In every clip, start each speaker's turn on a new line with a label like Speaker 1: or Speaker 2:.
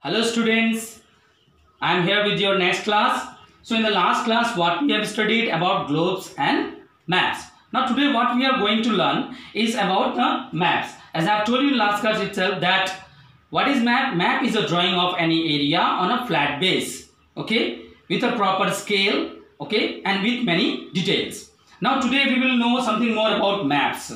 Speaker 1: Hello students, I am here with your next class. So in the last class what we have studied about globes and maps. Now today what we are going to learn is about the maps. As I have told you in last class itself that what is map? Map is a drawing of any area on a flat base, okay, with a proper scale, okay, and with many details. Now today we will know something more about maps.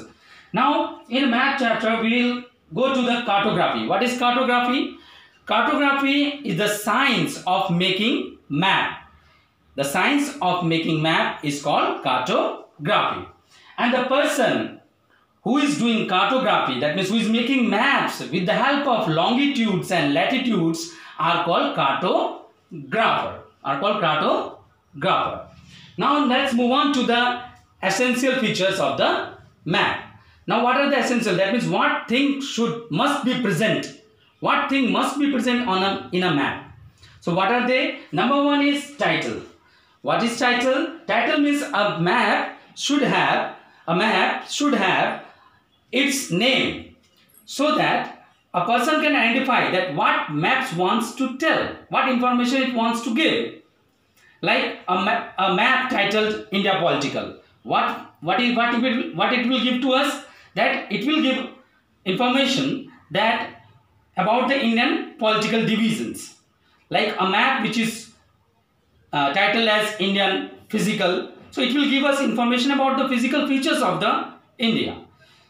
Speaker 1: Now in map chapter we will go to the cartography. What is cartography? Cartography is the science of making map. The science of making map is called cartography. And the person who is doing cartography, that means who is making maps with the help of longitudes and latitudes, are called cartographer. Now let's move on to the essential features of the map. Now what are the essential? That means what thing must be present. What thing must be present in a map? So what are they? Number one is title. What is title? Title means a map should have its name, so that a person can identify that what maps wants to tell, what information it wants to give. Like a map titled India Political. What it will give to us? That it will give information that about the Indian political divisions. Like a map which is titled as Indian Physical, so it will give us information about the physical features of the India.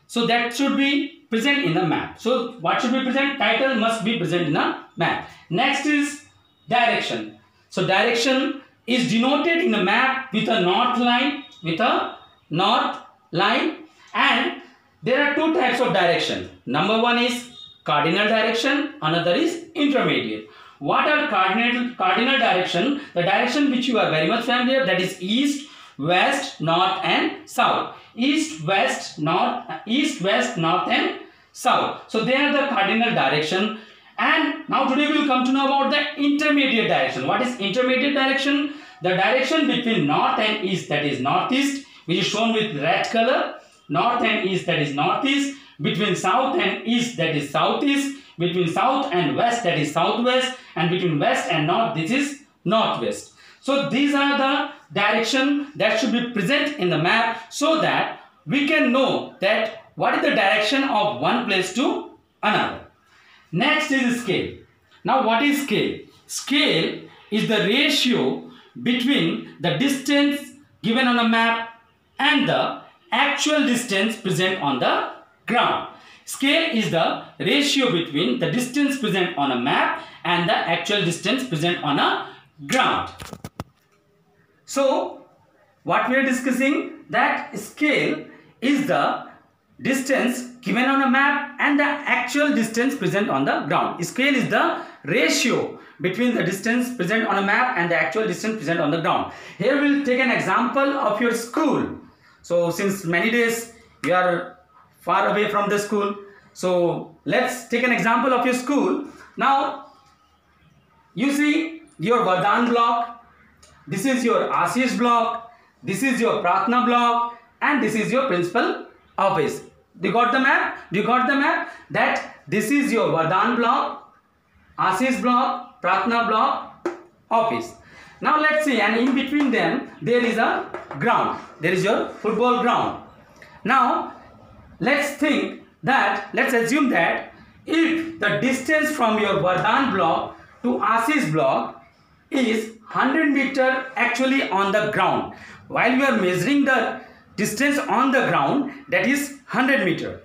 Speaker 1: So that should be present in the map. So what should be present? Title must be present in a map. Next is direction. So direction is denoted in the map with a north line, and there are two types of direction. Number one is cardinal direction, another is intermediate. What are cardinal direction? The direction which you are very much familiar, that is east, west, north and south. East, west, north and south. So they are the cardinal direction. And now today we will come to know about the intermediate direction. What is intermediate direction? The direction between north and east, that is northeast, which is shown with red color. North and east, that is northeast. Between south and east, that is southeast. Between south and west, that is southwest. And between west and north, this is northwest. So these are the direction that should be present in the map, so that we can know that what is the direction of one place to another. Next is scale. Now what is scale? Scale is the ratio between the distance given on a map and the actual distance present on the ground. Scale is the ratio between the distance present on a map and the actual distance present on a ground. So what we are discussing, that scale is the distance given on a map and the actual distance present on the ground. Scale is the ratio between the distance present on a map and the actual distance present on the ground. Here we will take an example of your school. So since many days you are far away from the school, so let's take an example of your school. Now you see your Vardhan block, this is your Ashish block, this is your Pratna block, and this is your principal office. You got the map? You got the map? That this is your Vardhan block, Ashish block, Pratna block, office. Now let's see, and in between them there is a ground. There is your football ground. Now let's assume that if the distance from your Vardhan block to Ashish block is 100 meter actually on the ground, while you are measuring the distance on the ground, that is 100 meter,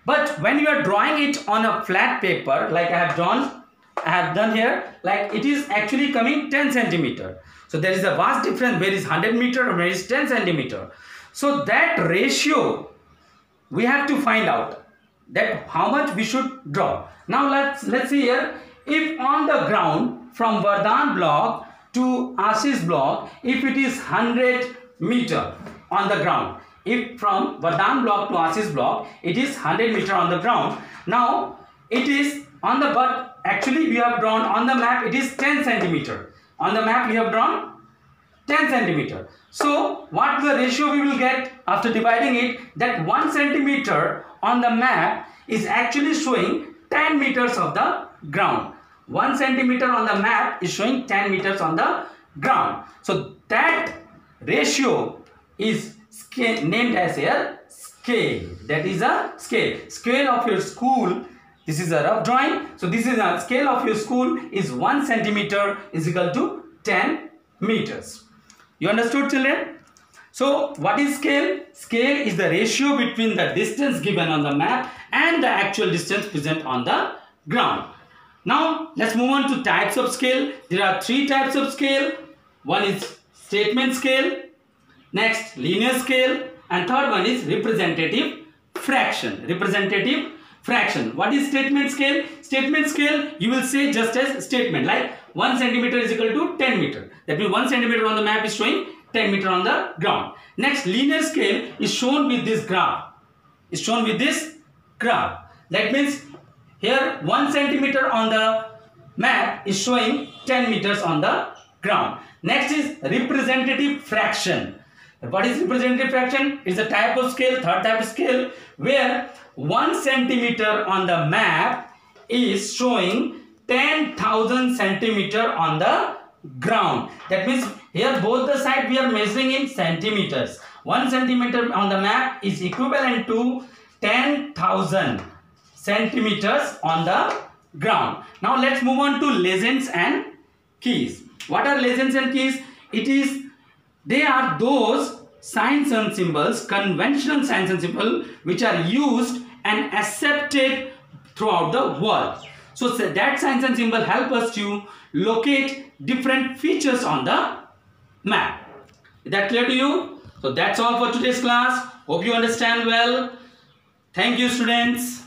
Speaker 1: but when you are drawing it on a flat paper like I have done here, like it is actually coming 10 centimeter. So there is a vast difference where is 100 meter and where is 10 centimeter. So that ratio we have to find out, that how much we should draw. Now let's see here, if on the ground from Vardhan block to Ashish block, if it is 100 meter on the ground, if from Vardhan block to Ashish block it is 100 meter on the ground, now it is on the, but actually we have drawn on the map it is 10 centimeter. On the map we have drawn 10 centimeter. So what the ratio we will get after dividing it, that 1 centimeter on the map is actually showing 10 meters of the ground. 1 centimeter on the map is showing 10 meters on the ground. So that ratio is named as a scale. That is a scale. Scale of your school. This is a rough drawing. So this is a scale of your school is 1 centimeter is equal to 10 meters. You understood, children? So what is scale? Scale is the ratio between the distance given on the map and the actual distance present on the ground. Now let's move on to types of scale. There are 3 types of scale. One is statement scale, next linear scale, and third one is representative fraction. Representative fraction. What is statement scale? Statement scale you will say just as statement, like 1 centimeter is equal to 10 meter. That means 1 centimeter on the map is showing 10 meter on the ground. Next, linear scale is shown with this graph. Is shown with this graph. That means here 1 centimeter on the map is showing 10 meters on the ground. Next is representative fraction. What is representative fraction? It's a type of scale, third type of scale, where 1 centimeter on the map is showing 10,000 centimeter on the ground. That means here both the side we are measuring in centimeters. 1 centimeter on the map is equivalent to 10,000 centimeters on the ground. Now let's move on to legends and keys. What are legends and keys? They are those signs and symbols, conventional signs and symbols, which are used and accepted throughout the world. So that signs and symbol help us to locate different features on the map. Is that clear to you? So that's all for today's class. Hope you understand well. Thank you, students.